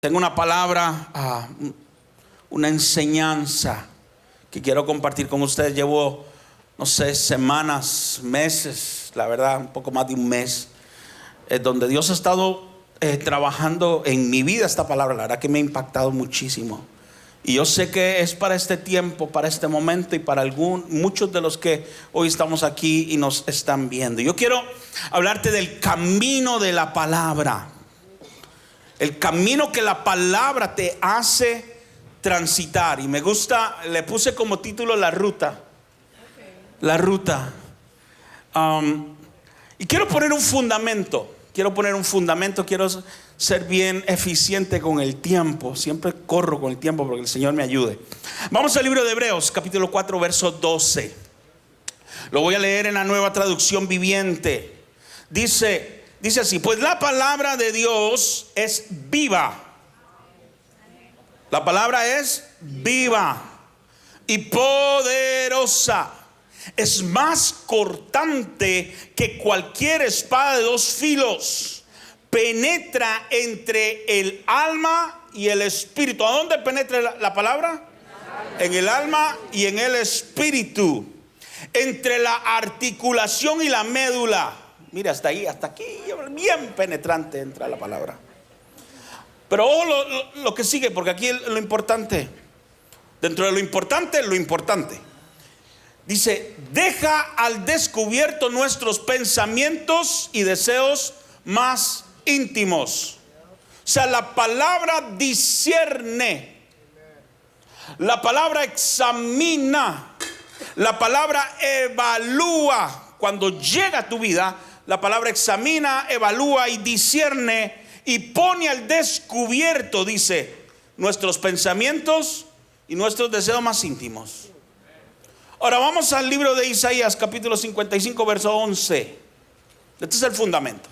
Tengo una palabra, una enseñanza que quiero compartir con ustedes. Llevo, no sé, semanas, meses, la verdad, un poco más de un mes, donde Dios ha estado trabajando en mi vida esta palabra. La verdad que me ha impactado muchísimo. Y yo sé que es para este tiempo, para este momento y para muchos de los que hoy estamos aquí y nos están viendo. Yo quiero hablarte del camino de la palabra. El camino que la palabra te hace transitar. Y me gusta, le puse como título la ruta. La ruta. Y quiero poner un fundamento. Quiero ser bien eficiente con el tiempo. Siempre corro con el tiempo porque el Señor me ayude. Vamos al libro de Hebreos, capítulo 4, verso 12. Lo voy a leer en la Nueva Traducción Viviente. Dice así: pues la palabra de Dios es viva. La palabra es viva y poderosa. Es más cortante que cualquier espada de dos filos. Penetra entre el alma y el espíritu. ¿A dónde penetra la palabra? En el alma y en el espíritu. Entre la articulación y la médula. Mira, hasta ahí, hasta aquí, bien penetrante entra la palabra. Pero lo que sigue, porque aquí lo importante, dentro de lo importante. Dice: deja al descubierto nuestros pensamientos y deseos más íntimos. O sea, la palabra discierne, la palabra examina, la palabra evalúa. Cuando llega a tu vida, la palabra examina, evalúa y discierne y pone al descubierto, dice, nuestros pensamientos y nuestros deseos más íntimos. Ahora vamos al libro de Isaías, capítulo 55, verso 11. Este es el fundamento.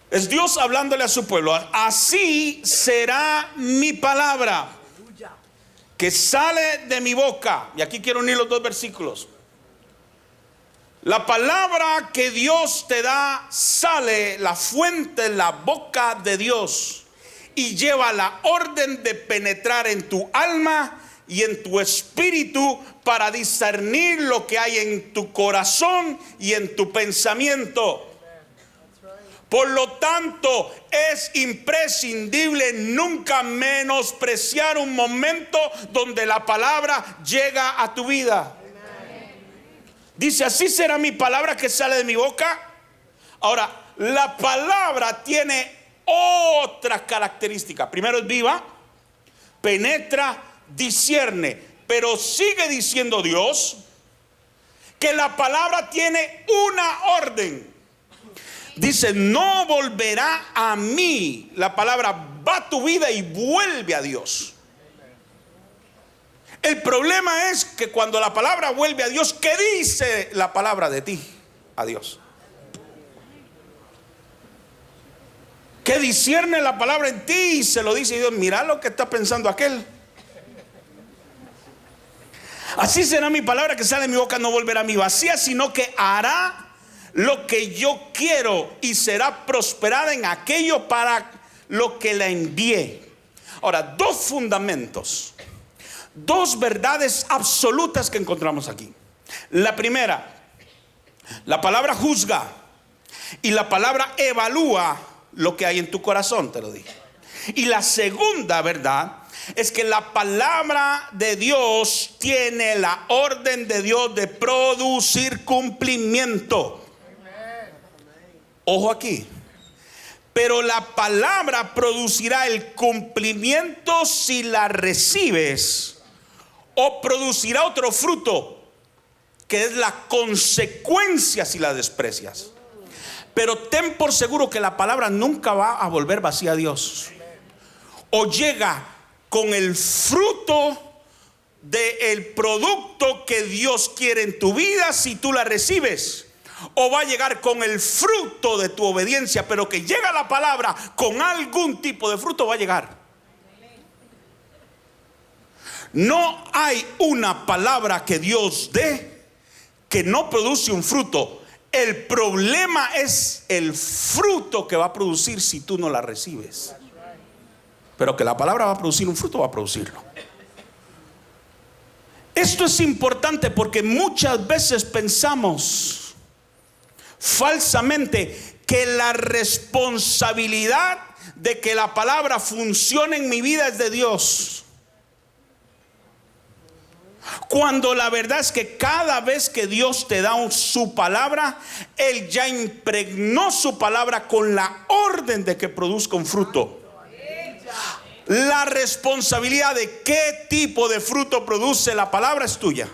Es Dios hablándole a su pueblo. Así será mi palabra que sale de mi boca. Y aquí quiero unir los dos versículos. La palabra que Dios te da sale, la fuente, la boca de Dios, y lleva la orden de penetrar en tu alma y en tu espíritu para discernir lo que hay en tu corazón y en tu pensamiento. Por lo tanto, es imprescindible nunca menospreciar un momento donde la palabra llega a tu vida. Dice: así será mi palabra que sale de mi boca. Ahora, la palabra tiene otra característica. Primero, es viva, penetra, discierne. Pero sigue diciendo Dios que la palabra tiene una orden. Dice: no volverá a mí. La palabra va a tu vida y vuelve a Dios. El problema es que cuando la palabra vuelve a Dios, ¿qué dice la palabra de ti a Dios? ¿Qué discierne la palabra en ti? Y se lo dice Dios: mira lo que está pensando aquel. Así será mi palabra que sale de mi boca, no volverá a mí vacía, sino que hará lo que yo quiero y será prosperada en aquello para lo que la envié. Ahora, dos fundamentos, dos verdades absolutas que encontramos aquí. La primera, la palabra juzga y la palabra evalúa lo que hay en tu corazón, te lo dije. Y la segunda verdad es que la palabra de Dios tiene la orden de Dios de producir cumplimiento. Ojo aquí. Pero la palabra producirá el cumplimiento si la recibes, o producirá otro fruto, que es la consecuencia si la desprecias. Pero ten por seguro que la palabra nunca va a volver vacía a Dios. O llega con el fruto del producto que Dios quiere en tu vida si tú la recibes, o va a llegar con el fruto de tu obediencia. Pero que llega la palabra con algún tipo de fruto, va a llegar. No hay una palabra que Dios dé que no produce un fruto. El problema es el fruto que va a producir si tú no la recibes. Pero que la palabra va a producir un fruto, va a producirlo. Esto es importante porque muchas veces pensamos falsamente que la responsabilidad de que la palabra funcione en mi vida es de Dios, cuando la verdad es que cada vez que Dios te da su palabra, Él ya impregnó su palabra con la orden de que produzca un fruto. La responsabilidad de qué tipo de fruto produce la palabra es tuya.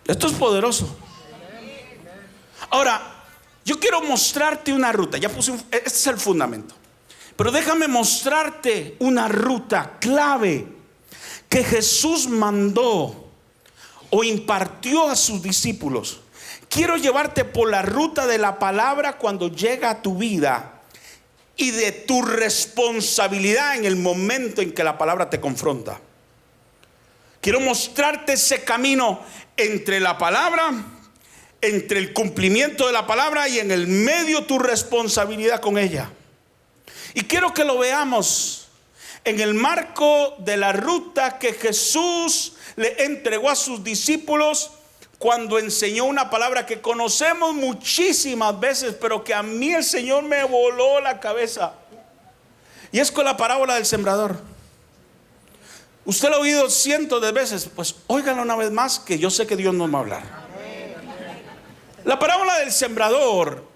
Esto es poderoso. Ahora, yo quiero mostrarte una ruta. Este es el fundamento. Pero déjame mostrarte una ruta clave que Jesús mandó o impartió a sus discípulos. Quiero llevarte por la ruta de la palabra cuando llega a tu vida y de tu responsabilidad en el momento en que la palabra te confronta. Quiero mostrarte ese camino entre la palabra, entre el cumplimiento de la palabra y en el medio tu responsabilidad con ella. Y quiero que lo veamos en el marco de la ruta que Jesús le entregó a sus discípulos cuando enseñó una palabra que conocemos muchísimas veces, pero que a mí el Señor me voló la cabeza. Y es con la parábola del sembrador. Usted lo ha oído cientos de veces, pues óigalo una vez más, que yo sé que Dios nos va a hablar. La parábola del sembrador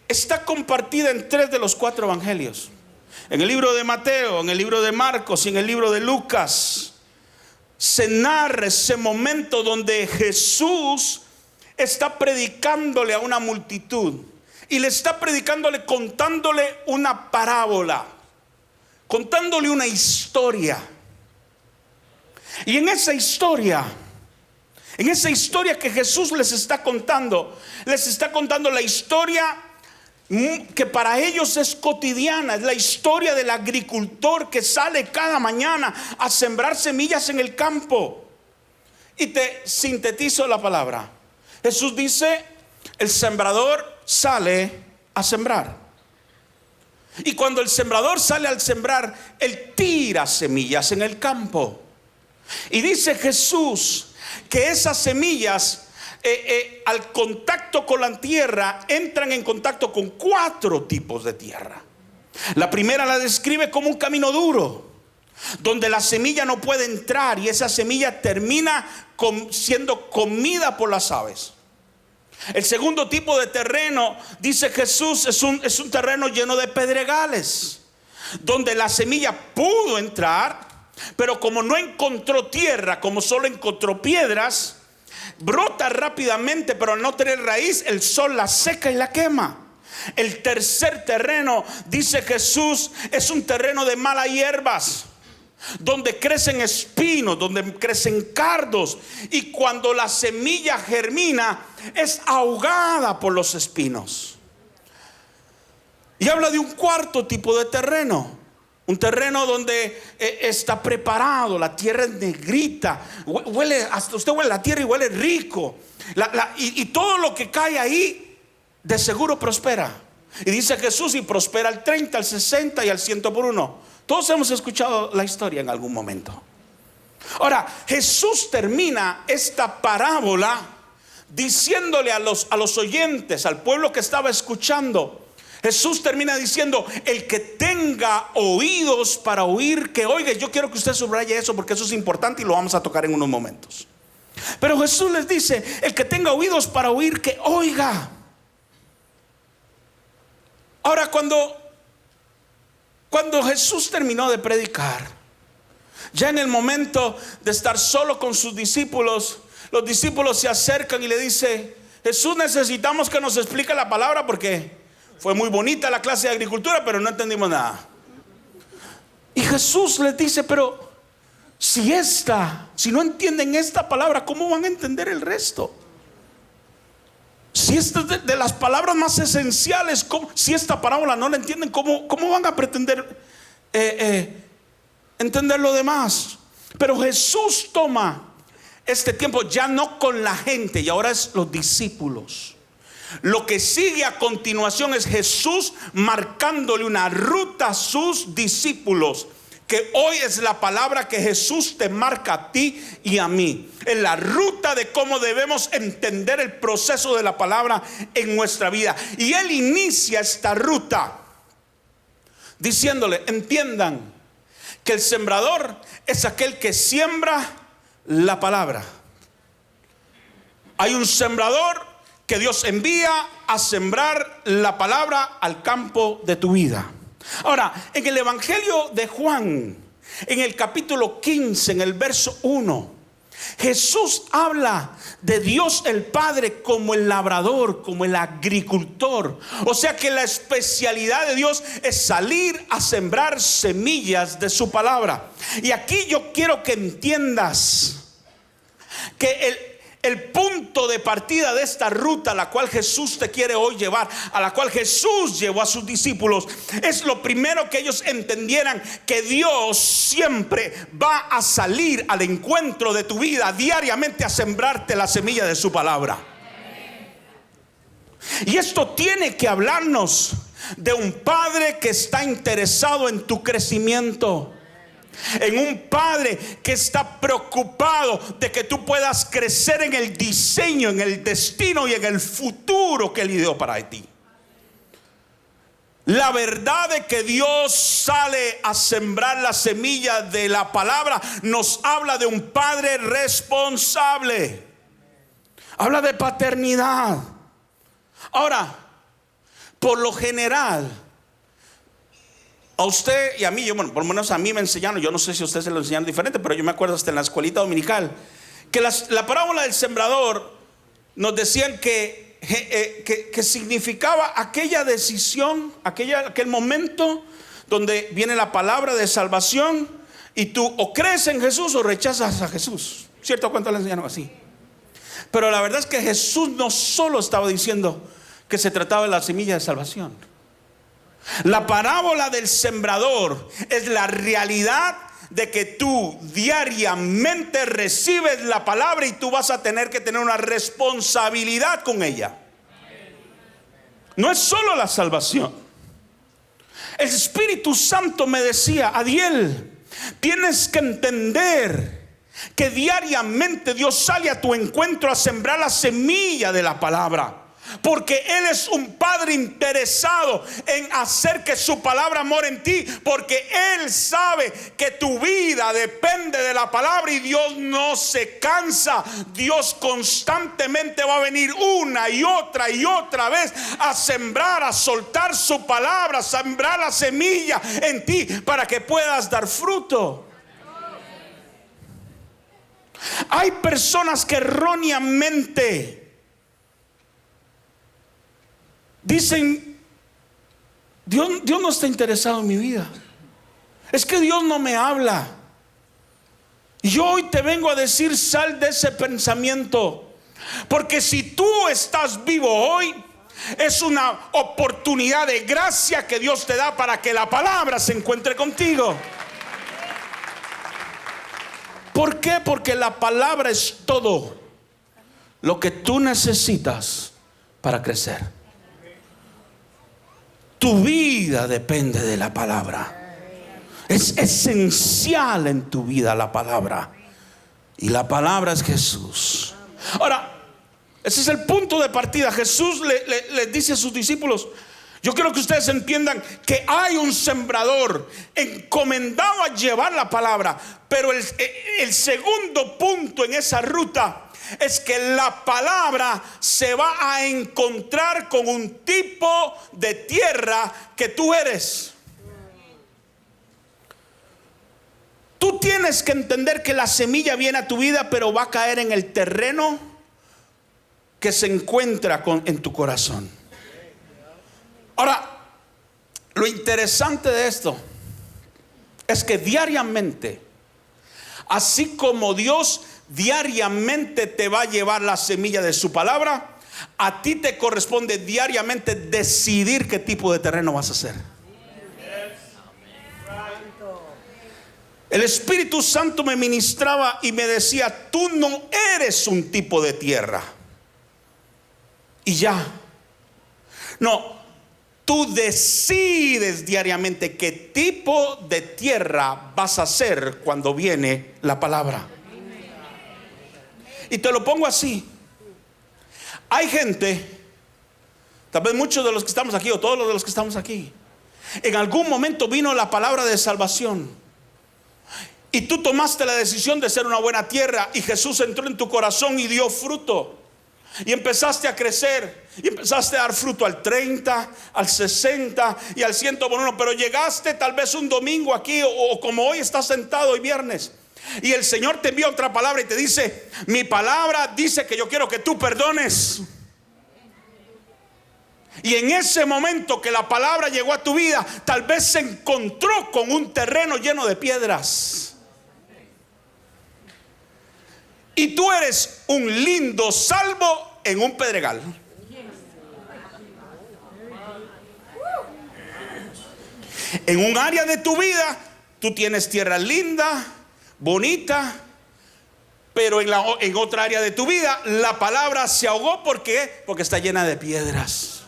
está compartida en 3 de los 4 evangelios. En el libro de Mateo, en el libro de Marcos y en el libro de Lucas se narra ese momento donde Jesús está predicándole a una multitud. Y le está predicándole, contándole una parábola, contándole una historia. Y en esa historia que Jesús les está contando la historia que para ellos es cotidiana. Es la historia del agricultor que sale cada mañana a sembrar semillas en el campo. Y te sintetizo la palabra. Jesús dice: el sembrador sale a sembrar. Y cuando el sembrador sale al sembrar, él tira semillas en el campo. Y dice Jesús que esas semillas al contacto con la tierra entran en contacto con 4 tipos de tierra. La primera la describe como un camino duro, donde la semilla no puede entrar y esa semilla termina siendo comida por las aves. El segundo tipo de terreno, dice Jesús, es un terreno lleno de pedregales, donde la semilla pudo entrar, pero como no encontró tierra, como solo encontró piedras, brota rápidamente, pero al no tener raíz, el sol la seca y la quema. El tercer terreno, dice Jesús, es un terreno de malas hierbas, donde crecen espinos, donde crecen cardos, y cuando la semilla germina es ahogada por los espinos. Y habla de un cuarto tipo de terreno, un terreno donde está preparado, la tierra es negrita, huele, hasta usted huele la tierra y huele rico, y todo lo que cae ahí de seguro prospera. Y dice Jesús, y prospera al 30, al 60 y al 100 por 1. Todos hemos escuchado la historia en algún momento. Ahora, Jesús termina esta parábola diciéndole a los oyentes, al pueblo que estaba escuchando, Jesús termina diciendo: el que tenga oídos para oír, que oiga. Yo quiero que usted subraye eso porque eso es importante y lo vamos a tocar en unos momentos. Pero Jesús les dice: el que tenga oídos para oír, que oiga. Ahora, cuando Jesús terminó de predicar, ya en el momento de estar solo con sus discípulos, los discípulos se acercan y le dicen: Jesús, necesitamos que nos explique la palabra porque fue muy bonita la clase de agricultura, pero no entendimos nada. Y Jesús les dice: pero si no entienden esta palabra, ¿cómo van a entender el resto? Si esta es de las palabras más esenciales, si esta parábola no la entienden, ¿cómo van a pretender entender lo demás? Pero Jesús toma este tiempo ya no con la gente, y ahora es los discípulos. Lo que sigue a continuación es Jesús marcándole una ruta a sus discípulos, que hoy es la palabra que Jesús te marca a ti y a mí. Es la ruta de cómo debemos entender el proceso de la palabra en nuestra vida. Y Él inicia esta ruta diciéndole: entiendan que el sembrador es aquel que siembra la palabra. Hay un sembrador que Dios envía a sembrar la palabra al campo de tu vida. Ahora, en el Evangelio de Juan, en el capítulo 15, en el verso 1, Jesús habla de Dios el Padre como el labrador, como el agricultor. O sea que la especialidad de Dios es salir a sembrar semillas de su palabra. Y aquí yo quiero que entiendas que el punto de partida de esta ruta a la cual Jesús te quiere hoy llevar, a la cual Jesús llevó a sus discípulos, es lo primero que ellos entendieran: que Dios siempre va a salir al encuentro de tu vida diariamente a sembrarte la semilla de su palabra. Y esto tiene que hablarnos de un padre que está interesado en tu crecimiento, en un padre que está preocupado de que tú puedas crecer en el diseño, en el destino y en el futuro que Él ideó para ti. La verdad de que Dios sale a sembrar la semilla de la palabra nos habla de un padre responsable. Habla de paternidad. Ahora, por lo general, a usted y a mí, bueno, por lo menos a mí me enseñaron, yo no sé si a usted se lo enseñaron diferente, pero yo me acuerdo hasta en la escuelita dominical, que la parábola del sembrador nos decían que significaba aquella decisión, aquel momento donde viene la palabra de salvación y tú o crees en Jesús o rechazas a Jesús. ¿Cierto? ¿Cuánto le enseñaron así? Pero la verdad es que Jesús no solo estaba diciendo que se trataba de la semilla de salvación. La parábola del sembrador es la realidad de que tú diariamente recibes la palabra y tú vas a tener que tener una responsabilidad con ella. No es solo la salvación. El Espíritu Santo me decía: Adiel, tienes que entender que diariamente Dios sale a tu encuentro a sembrar la semilla de la palabra. Porque Él es un padre interesado en hacer que su palabra more en ti. Porque Él sabe que tu vida depende de la palabra y Dios no se cansa. Dios constantemente va a venir una y otra vez a sembrar, a soltar su palabra, a sembrar la semilla en ti para que puedas dar fruto. Hay personas que erróneamente dicen: Dios no está interesado en mi vida. Es que Dios no me habla. Y yo hoy te vengo a decir: sal de ese pensamiento. Porque si tú estás vivo hoy, es una oportunidad de gracia que Dios te da para que la palabra se encuentre contigo. ¿Por qué? Porque la palabra es todo lo que tú necesitas para crecer. Tu vida depende de la palabra. Es esencial en tu vida la palabra. Y la palabra es Jesús. Ahora, ese es el punto de partida. Jesús le dice a sus discípulos: yo quiero que ustedes entiendan que hay un sembrador encomendado a llevar la palabra. Pero el segundo punto en esa ruta es que la palabra se va a encontrar con un tipo de tierra que tú eres. Tú tienes que entender que la semilla viene a tu vida, pero va a caer en el terreno que se encuentra en tu corazón. Ahora, lo interesante de esto es que diariamente, así como Dios diariamente te va a llevar la semilla de su palabra, a ti te corresponde diariamente decidir qué tipo de terreno vas a hacer. El Espíritu Santo me ministraba y me decía: tú no eres un tipo de tierra. Y ya, No, tú decides diariamente qué tipo de tierra vas a hacer cuando viene la palabra. Y te lo pongo así. Hay gente, tal vez muchos de los que estamos aquí o todos los de los que estamos aquí, en algún momento vino la palabra de salvación y tú tomaste la decisión de ser una buena tierra, y Jesús entró en tu corazón y dio fruto, y empezaste a crecer y empezaste a dar fruto al 30, al 60 y al 100 por uno. Pero llegaste tal vez un domingo aquí, o como hoy estás sentado hoy viernes, y el Señor te envía otra palabra y te dice: mi palabra dice que yo quiero que tú perdones. Y en ese momento que la palabra llegó a tu vida, tal vez se encontró con un terreno lleno de piedras. Y tú eres un lindo salvo en un pedregal. En un área de tu vida tú tienes tierra linda, bonita, pero en otra área de tu vida la palabra se ahogó. ¿Por qué? Porque está llena de piedras.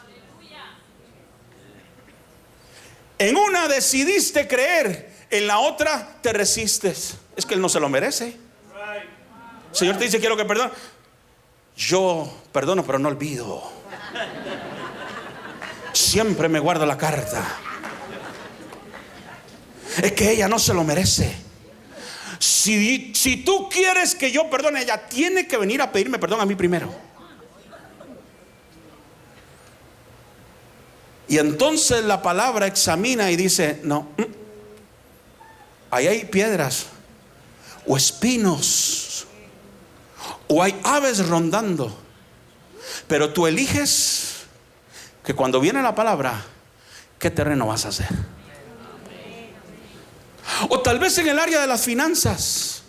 En una decidiste creer, en la otra te resistes. Es que él no se lo merece. El Señor te dice: quiero que perdone. Yo perdono, pero no olvido. Siempre me guardo la carta. Es que ella no se lo merece. Si tú quieres que yo perdone, ella tiene que venir a pedirme perdón a mí primero. Y entonces la palabra examina y dice: no, ahí hay piedras o espinos, o hay aves rondando. Pero tú eliges que cuando viene la palabra, ¿qué terreno vas a hacer? O tal vez en el área de las finanzas.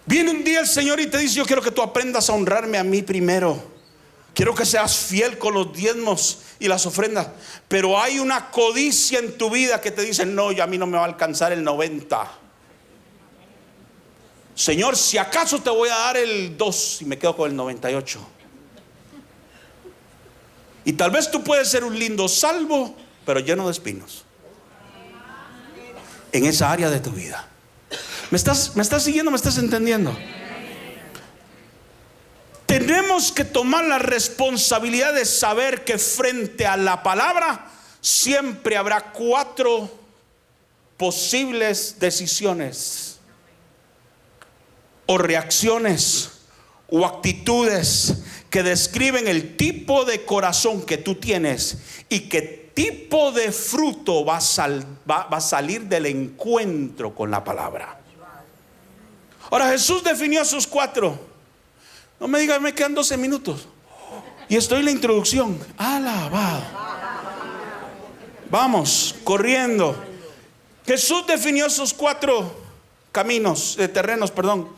Viene un día el Señor y te dice: yo quiero que tú aprendas a honrarme a mí primero. Quiero que seas fiel con los diezmos y las ofrendas. Pero hay una codicia en tu vida que te dice: no, a mí no me va a alcanzar el 90. Señor, si acaso te voy a dar el 2 y me quedo con el 98. Y tal vez tú puedes ser un lindo salvo, pero lleno de espinos en esa área de tu vida. ¿Me estás siguiendo? ¿Me estás entendiendo? Tenemos que tomar la responsabilidad de saber que frente a la palabra siempre habrá 4 posibles decisiones o reacciones o actitudes que describen el tipo de corazón que tú tienes y qué tipo de fruto va a salir del encuentro con la palabra. Ahora, Jesús definió esos 4. No me digan: me quedan 12 minutos y estoy en la introducción. Alabado. Vamos, corriendo. Jesús definió esos 4 caminos, terrenos, perdón.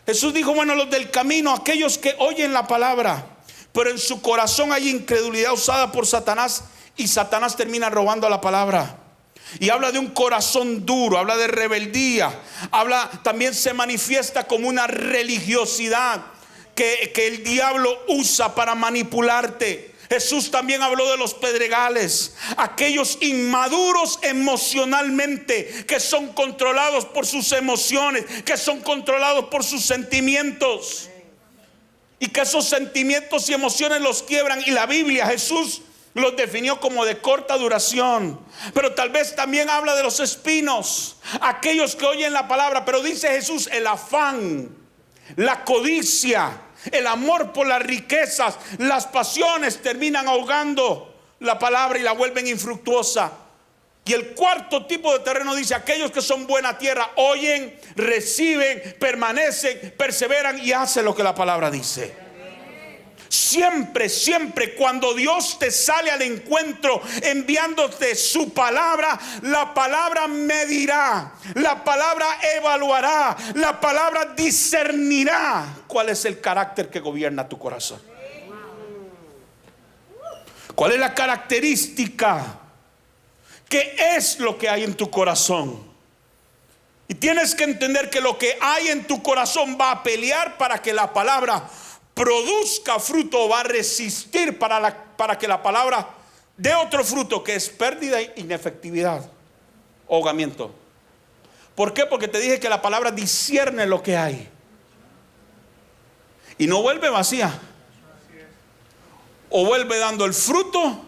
Jesús dijo: bueno, los del camino, aquellos que oyen la palabra, pero en su corazón hay incredulidad usada por Satanás, y Satanás termina robando la palabra. Y habla de un corazón duro, habla de rebeldía, también se manifiesta como una religiosidad que el diablo usa para manipularte. Jesús también habló de los pedregales, aquellos inmaduros emocionalmente, que son controlados por sus emociones, que son controlados por sus sentimientos, y que esos sentimientos y emociones los quiebran. Y la Biblia, Jesús los definió como de corta duración. Pero tal vez también habla de los espinos, aquellos que oyen la palabra, pero dice Jesús: el afán, la codicia, el amor por las riquezas, las pasiones terminan ahogando la palabra y la vuelven infructuosa. Y el 4 tipo de terreno dice: aquellos que son buena tierra, oyen, reciben, permanecen, perseveran y hacen lo que la palabra dice. Siempre, siempre cuando Dios te sale al encuentro enviándote su palabra, la palabra medirá, la palabra evaluará, la palabra discernirá cuál es el carácter que gobierna tu corazón. ¿Cuál es la característica? ¿Qué es lo que hay en tu corazón? Y tienes que entender que lo que hay en tu corazón va a pelear para que la palabra produzca fruto, va a resistir para para que la palabra dé otro fruto, que es pérdida, inefectividad, ahogamiento. ¿Por qué? Porque te dije que la palabra discierne lo que hay y no vuelve vacía. O vuelve dando el fruto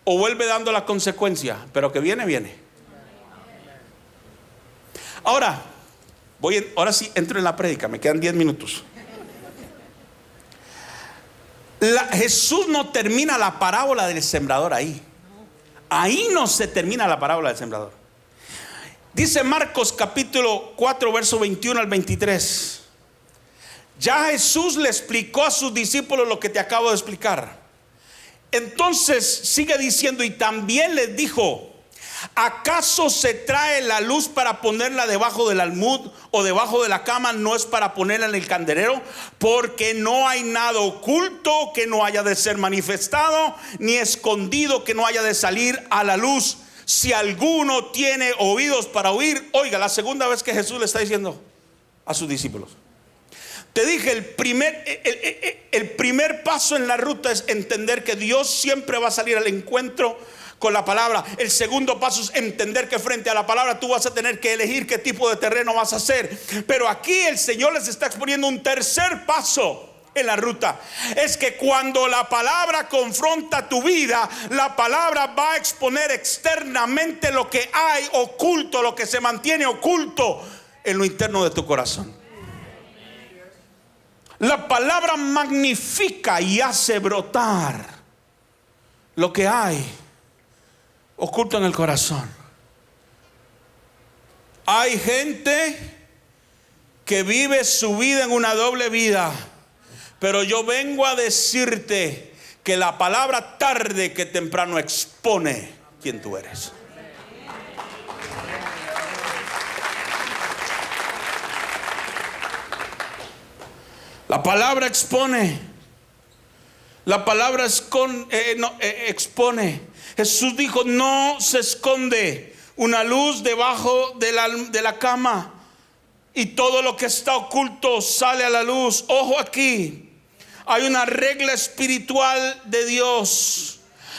o vuelve dando la consecuencia, pero que viene, viene. Ahora sí entro en la prédica, me quedan 10 minutos. Jesús no termina la parábola del sembrador ahí. Ahí no se termina la parábola del sembrador. Dice Marcos capítulo 4 verso 21 al 23. Ya Jesús le explicó a sus discípulos lo que te acabo de explicar. Entonces sigue diciendo, y también les dijo: ¿acaso se trae la luz para ponerla debajo del almud o debajo de la cama? No es para ponerla en el candelero, porque no hay nada oculto que no haya de ser manifestado, ni escondido que no haya de salir a la luz. Si alguno tiene oídos para oír, oiga. La segunda vez que Jesús le está diciendo a sus discípulos. Te dije, el primer paso en la ruta es entender que Dios siempre va a salir al encuentro con la palabra. El segundo paso es entender que frente a la palabra tú vas a tener que elegir qué tipo de terreno vas a hacer. Pero aquí el Señor les está exponiendo un tercer paso en la ruta. Es que cuando la palabra confronta tu vida, la palabra va a exponer externamente lo que hay oculto, lo que se mantiene oculto en lo interno de tu corazón. La palabra magnifica y hace brotar lo que hay oculto en el corazón. Hay gente que vive su vida en una doble vida, pero yo vengo a decirte que la palabra tarde que temprano expone quién tú eres. La palabra expone. La palabra expone. Jesús dijo: no se esconde una luz debajo de la cama, y todo lo que está oculto sale a la luz. Ojo aquí, hay una regla espiritual de Dios.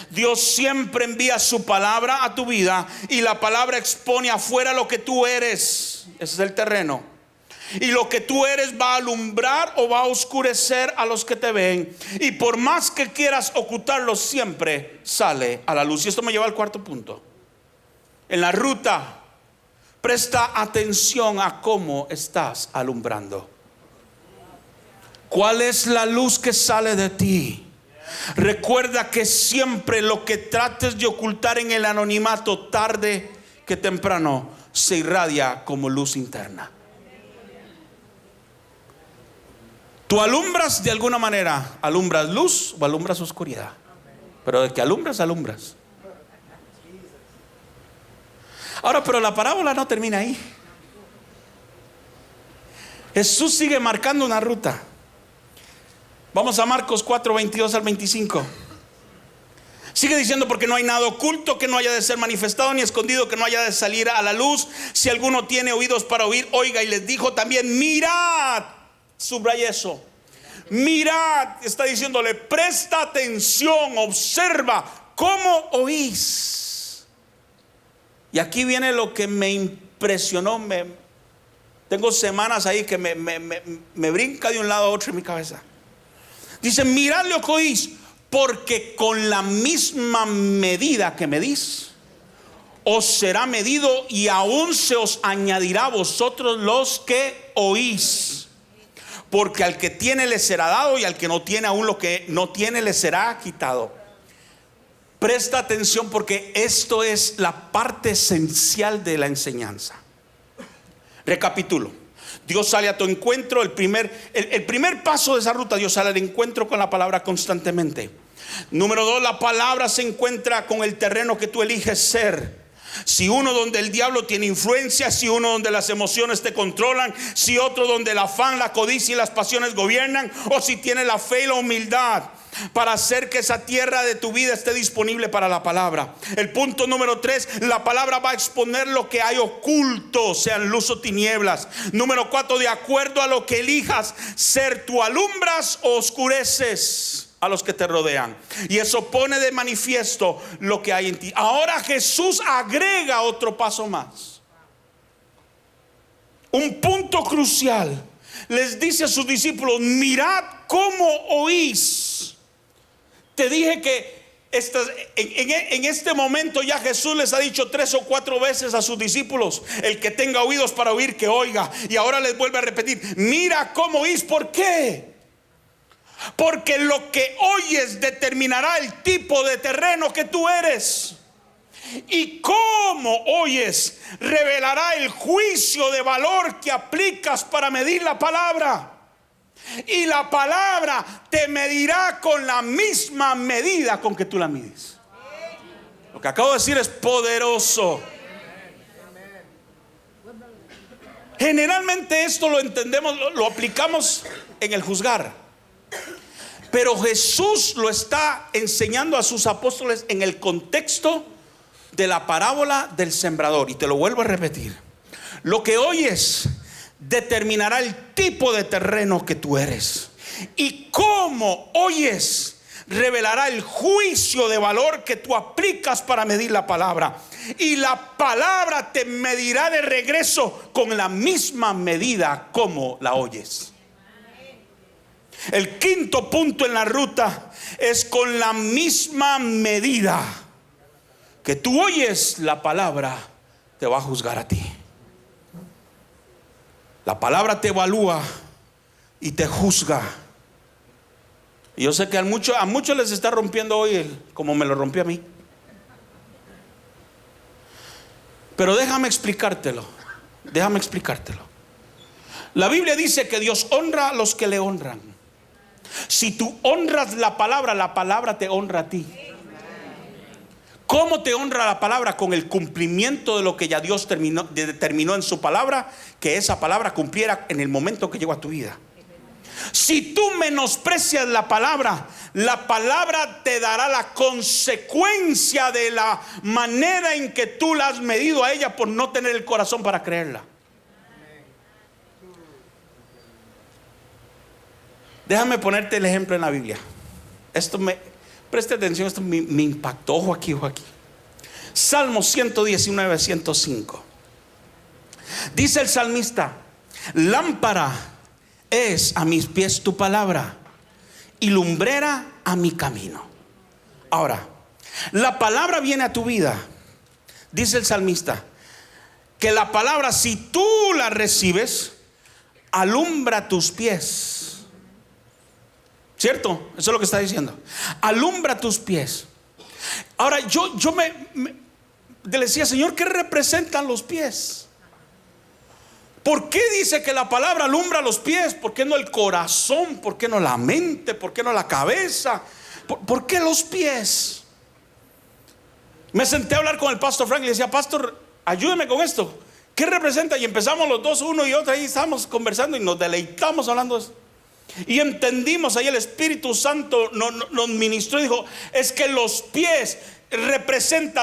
Dios siempre envía su palabra a tu vida, y la palabra expone afuera lo que tú eres. Ese es el terreno. Y lo que tú eres va a alumbrar o va a oscurecer a los que te ven. Y por más que quieras ocultarlo, siempre sale a la luz. Y esto me lleva al cuarto punto. En la ruta, presta atención a cómo estás alumbrando. ¿Cuál es la luz que sale de ti? Recuerda que siempre lo que trates de ocultar en el anonimato, tarde que temprano se irradia como luz interna. Tú alumbras de alguna manera. ¿Alumbras luz o alumbras oscuridad? Pero de que alumbras, alumbras. Ahora, pero la parábola no termina ahí. Jesús sigue marcando una ruta. Vamos a Marcos 4, 22 al 25. Sigue diciendo: porque no hay nada oculto que no haya de ser manifestado, ni escondido que no haya de salir a la luz. Si alguno tiene oídos para oír, oiga. Y les dijo también: mirad. Subraya eso. Mirad, está diciéndole: presta atención, observa cómo oís. Y aquí viene lo que me impresionó. Tengo semanas ahí que me brinca de un lado a otro en mi cabeza. Dice: mirad lo que oís, porque con la misma medida que medís, os será medido, y aún se os añadirá a vosotros los que oís. Porque al que tiene le será dado, y al que no tiene, aún lo que no tiene le será quitado. Presta atención, porque esto es la parte esencial de la enseñanza. Recapitulo. Dios sale a tu encuentro. El primer paso de esa ruta, Dios sale al encuentro con la palabra constantemente. Número 2, la palabra se encuentra con el terreno que tú eliges ser. Si uno donde el diablo tiene influencia, si uno donde las emociones te controlan, si otro donde el afán, la codicia y las pasiones gobiernan, o si tiene la fe y la humildad para hacer que esa tierra de tu vida esté disponible para la palabra. El punto número 3, la palabra va a exponer lo que hay oculto, sean luz o tinieblas. Número 4, de acuerdo a lo que elijas ser, tú alumbras o oscureces. a los que te rodean. Y eso pone de manifiesto lo que hay en ti. Ahora Jesús agrega otro paso más. Un punto crucial. Les dice a sus discípulos: mirad cómo oís. Te dije que en este momento ya Jesús les ha dicho 3 o 4 veces a sus discípulos: el que tenga oídos para oír, que oiga. Y ahora les vuelve a repetir: mira cómo oís. ¿Por qué? Porque lo que oyes determinará el tipo de terreno que tú eres. Y cómo oyes revelará el juicio de valor que aplicas para medir la palabra. Y la palabra te medirá con la misma medida con que tú la mides. Lo que acabo de decir es poderoso. Generalmente esto lo entendemos, lo aplicamos en el juzgar. Pero Jesús lo está enseñando a sus apóstoles en el contexto de la parábola del sembrador. Y te lo vuelvo a repetir: lo que oyes determinará el tipo de terreno que tú eres. Y cómo oyes revelará el juicio de valor que tú aplicas para medir la palabra. Y la palabra te medirá de regreso con la misma medida como la oyes. El quinto punto en la ruta es: con la misma medida que tú oyes la palabra, te va a juzgar a ti. La palabra te evalúa y te juzga. Y yo sé que a muchos les está rompiendo hoy como me lo rompió a mí. Pero déjame explicártelo. La Biblia dice que Dios honra a los que le honran. Si tú honras la palabra te honra a ti. ¿Cómo te honra la palabra? Con el cumplimiento de lo que ya Dios determinó en su palabra, que esa palabra cumpliera en el momento que llegó a tu vida. Si tú menosprecias la palabra te dará la consecuencia de la manera en que tú la has medido a ella, por no tener el corazón para creerla. Déjame ponerte el ejemplo en la Biblia. Preste atención, esto me impactó. Ojo aquí. Salmo 119, 105. Dice el salmista: lámpara es a mis pies tu palabra y lumbrera a mi camino. Ahora, la palabra viene a tu vida. Dice el salmista que la palabra, si tú la recibes, alumbra tus pies. ¿Cierto? Eso es lo que está diciendo. Alumbra tus pies. Ahora yo le decía: Señor, ¿qué representan los pies? ¿Por qué dice que la palabra alumbra los pies? ¿Por qué no el corazón? ¿Por qué no la mente? ¿Por qué no la cabeza? ¿Por qué los pies? Me senté a hablar con el pastor Frank y le decía: pastor, ayúdeme con esto. ¿Qué representa? Y empezamos los dos, uno y otro, ahí estábamos conversando y nos deleitamos hablando de eso. Y entendimos, ahí el Espíritu Santo nos ministró y dijo: es que los pies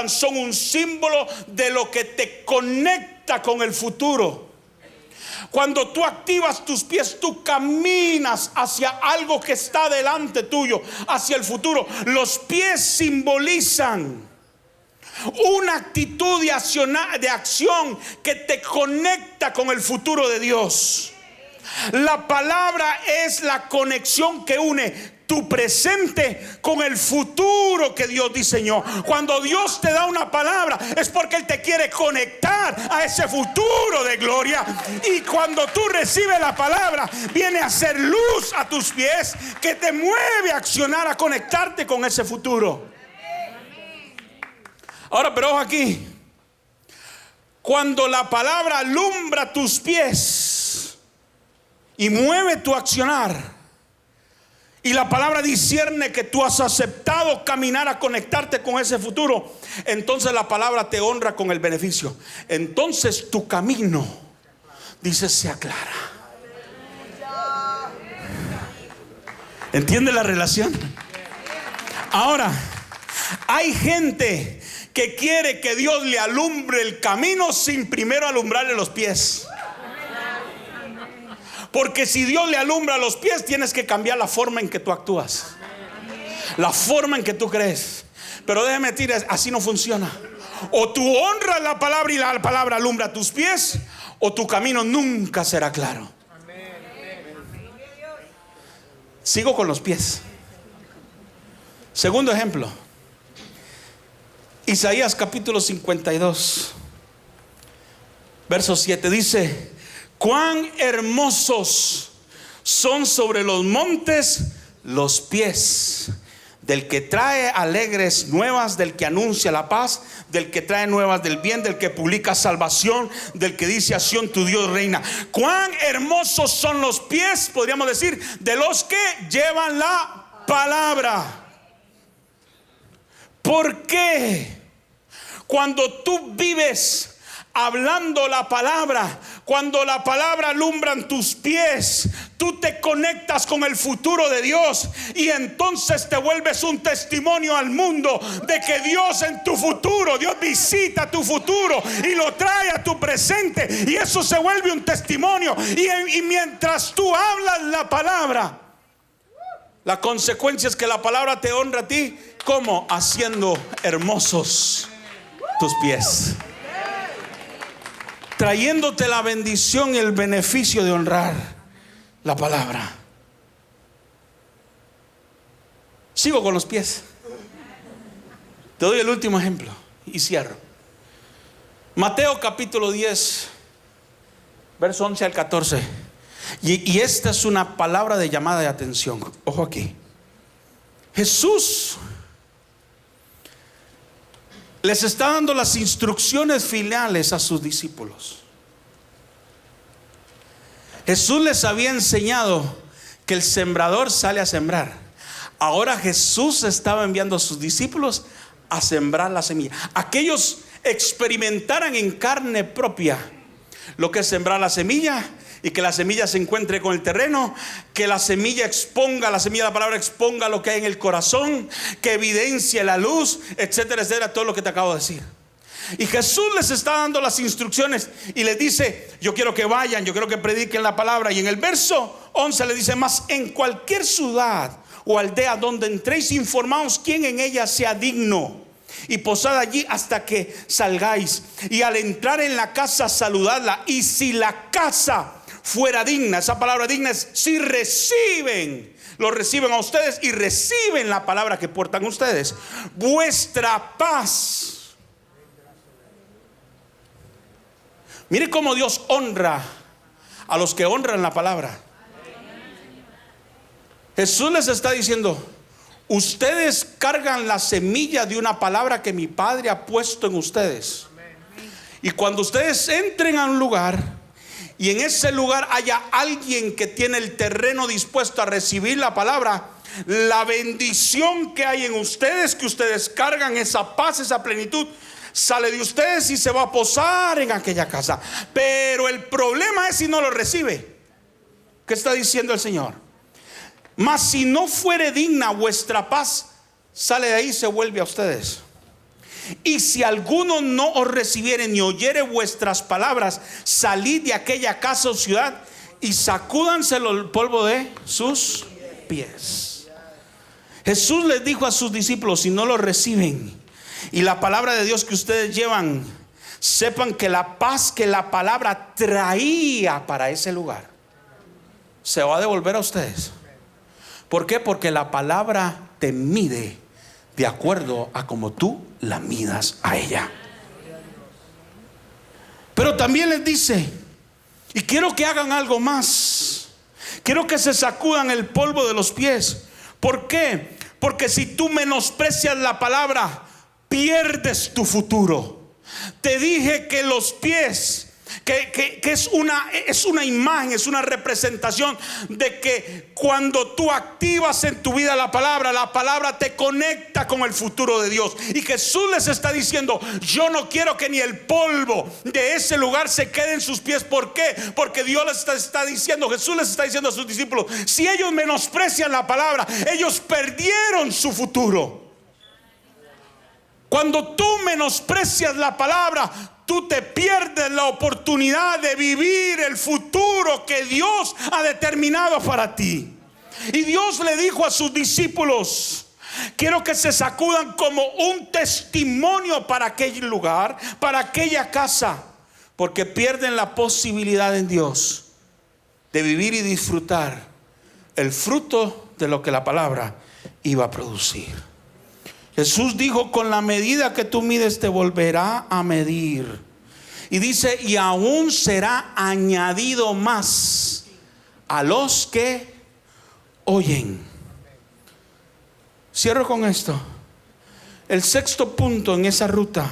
son un símbolo de lo que te conecta con el futuro. Cuando tú activas tus pies, tú caminas hacia algo que está delante tuyo, hacia el futuro. Los pies simbolizan una actitud de acción que te conecta con el futuro de Dios. La palabra es la conexión que une tu presente con el futuro que Dios diseñó. Cuando Dios te da una palabra es porque Él te quiere conectar a ese futuro de gloria. Y cuando tú recibes la palabra, viene a ser luz a tus pies que te mueve a accionar, a conectarte con ese futuro. Ahora, pero ojo aquí: cuando la palabra alumbra tus pies y mueve tu accionar, y la palabra discierne que tú has aceptado caminar a conectarte con ese futuro, entonces la palabra te honra con el beneficio. Entonces tu camino, dice, se aclara. ¿Entiende la relación? Ahora, hay gente que quiere que Dios le alumbre el camino sin primero alumbrarle los pies. Porque si Dios le alumbra los pies, tienes que cambiar la forma en que tú actúas. la forma en que tú crees. Pero déjeme decir, así no funciona. O tú honras la palabra y la palabra alumbra tus pies, o tu camino nunca será claro. Sigo con los pies. Segundo ejemplo, Isaías capítulo 52, verso 7 dice: cuán hermosos son sobre los montes los pies del que trae alegres nuevas, del que anuncia la paz, del que trae nuevas del bien, del que publica salvación, del que dice a Sión, tu Dios reina. Cuán hermosos son los pies, podríamos decir, de los que llevan la palabra. ¿Por qué? Cuando tú vives hablando la palabra, cuando la palabra alumbra en tus pies, tú te conectas con el futuro de Dios, y entonces te vuelves un testimonio al mundo de que Dios en tu futuro, Dios visita tu futuro y lo trae a tu presente, y eso se vuelve un testimonio. Y mientras tú hablas la palabra, la consecuencia es que la palabra te honra a ti. ¿Cómo? Haciendo hermosos tus pies, trayéndote la bendición y el beneficio de honrar la palabra. Sigo con los pies. Te doy el último ejemplo y cierro. Mateo capítulo 10, verso 11 al 14. Y esta es una palabra de llamada de atención. Ojo aquí. Jesús les está dando las instrucciones finales a sus discípulos. Jesús les había enseñado que el sembrador sale a sembrar. Ahora Jesús estaba enviando a sus discípulos a sembrar la semilla. Aquellos experimentaran en carne propia lo que es sembrar la semilla, y que la semilla se encuentre con el terreno, que la semilla exponga, la semilla de la palabra exponga lo que hay en el corazón, que evidencie la luz, etcétera, etcétera, todo lo que te acabo de decir. Y Jesús les está dando las instrucciones y les dice: yo quiero que vayan, yo quiero que prediquen la palabra. Y en el verso 11 le dice: mas en cualquier ciudad o aldea donde entréis, informaos quién en ella sea digno, y posad allí hasta que salgáis, y al entrar en la casa saludadla. Y si la casa fuera digna, esa palabra digna es si reciben, lo reciben a ustedes y reciben la palabra que portan ustedes, vuestra paz. Mire cómo Dios honra a los que honran la palabra. Jesús les está diciendo: ustedes cargan la semilla de una palabra que mi Padre ha puesto en ustedes. Y cuando ustedes entren a un lugar y en ese lugar haya alguien que tiene el terreno dispuesto a recibir la palabra, la bendición que hay en ustedes, que ustedes cargan, esa paz, esa plenitud, sale de ustedes y se va a posar en aquella casa. Pero el problema es si no lo recibe. ¿Qué está diciendo el Señor? Mas si no fuere digna vuestra paz, sale de ahí y se vuelve a ustedes. Y si alguno no os recibiere ni oyere vuestras palabras, salid de aquella casa o ciudad y sacúdanselo el polvo de sus pies. Jesús les dijo a sus discípulos: si no lo reciben y la palabra de Dios que ustedes llevan, sepan que la paz que la palabra traía para ese lugar se va a devolver a ustedes. ¿Por qué? Porque la palabra te mide de acuerdo a como tú la midas a ella. Pero también les dice: y quiero que hagan algo más. Quiero que se sacudan el polvo de los pies. ¿Por qué? Porque si tú menosprecias la palabra, pierdes tu futuro. Te dije que los pies, que es una imagen, es una representación de que cuando tú activas en tu vida la palabra te conecta con el futuro de Dios. Y Jesús les está diciendo: yo no quiero que ni el polvo de ese lugar se quede en sus pies. ¿Por qué? Porque Dios les está diciendo, Jesús les está diciendo a sus discípulos: si ellos menosprecian la palabra, ellos perdieron su futuro. Cuando tú menosprecias la palabra, tú te pierdes la oportunidad de vivir el futuro que Dios ha determinado para ti. Y Dios le dijo a sus discípulos: Quiero que se sacudan como un testimonio para aquel lugar, para aquella casa, porque pierden la posibilidad en Dios de vivir y disfrutar el fruto de lo que la palabra iba a producir. Jesús dijo: con la medida que tú mides te volverá a medir. Y dice: y aún será añadido más a los que oyen. Cierro con esto. El sexto punto en esa ruta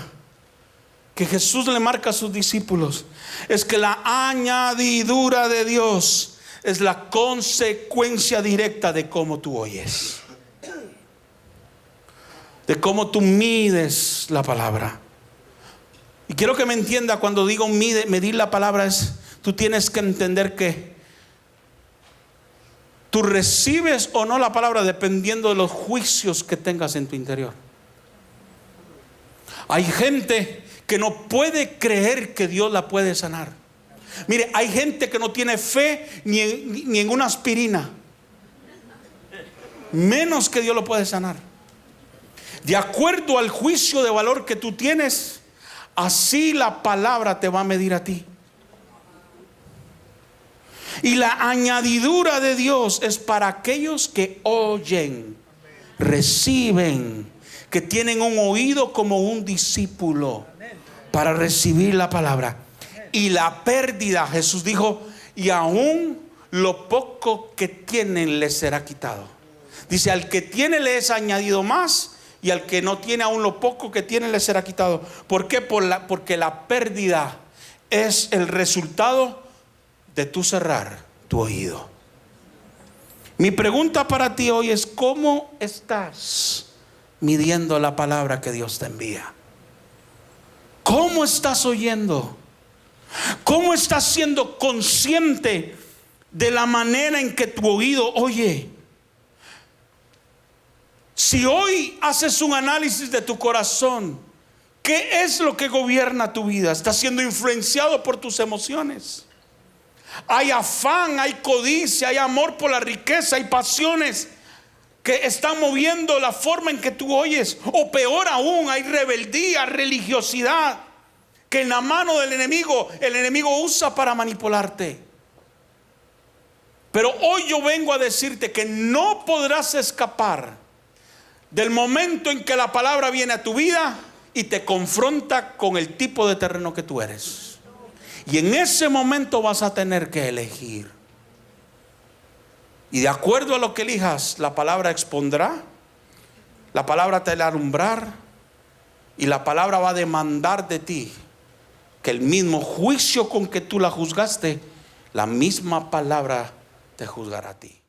que Jesús le marca a sus discípulos es que la añadidura de Dios es la consecuencia directa de cómo tú oyes, de cómo tú mides la palabra. Y quiero que me entienda cuando digo medir la palabra, es tú tienes que entender que tú recibes o no la palabra dependiendo de los juicios que tengas en tu interior. Hay gente que no puede creer que Dios la puede sanar. Mire, hay gente que no tiene fe ni en una aspirina, menos que Dios lo puede sanar. De acuerdo al juicio de valor que tú tienes, así la palabra te va a medir a ti. Y la añadidura de Dios es para aquellos que oyen, reciben, que tienen un oído como un discípulo para recibir la palabra. Y la pérdida, Jesús dijo: y aún lo poco que tienen les será quitado. Dice: al que tiene le es añadido más, y al que no tiene, aún lo poco que tiene le será quitado. ¿Por qué? Porque la pérdida es el resultado de tú cerrar tu oído. Mi pregunta para ti hoy es: ¿cómo estás midiendo la palabra que Dios te envía? ¿Cómo estás oyendo? ¿Cómo estás siendo consciente de la manera en que tu oído oye? Si hoy haces un análisis de tu corazón, ¿qué es lo que gobierna tu vida? ¿Estás siendo influenciado por tus emociones? Hay afán, hay codicia, hay amor por la riqueza, hay pasiones que están moviendo la forma en que tú oyes. O peor aún, hay rebeldía, religiosidad, que en la mano del enemigo, el enemigo usa para manipularte. Pero hoy yo vengo a decirte que no podrás escapar del momento en que la palabra viene a tu vida y te confronta con el tipo de terreno que tú eres. Y en ese momento vas a tener que elegir. Y de acuerdo a lo que elijas, la palabra expondrá, la palabra te hará alumbrar, y la palabra va a demandar de ti que el mismo juicio con que tú la juzgaste, la misma palabra te juzgará a ti.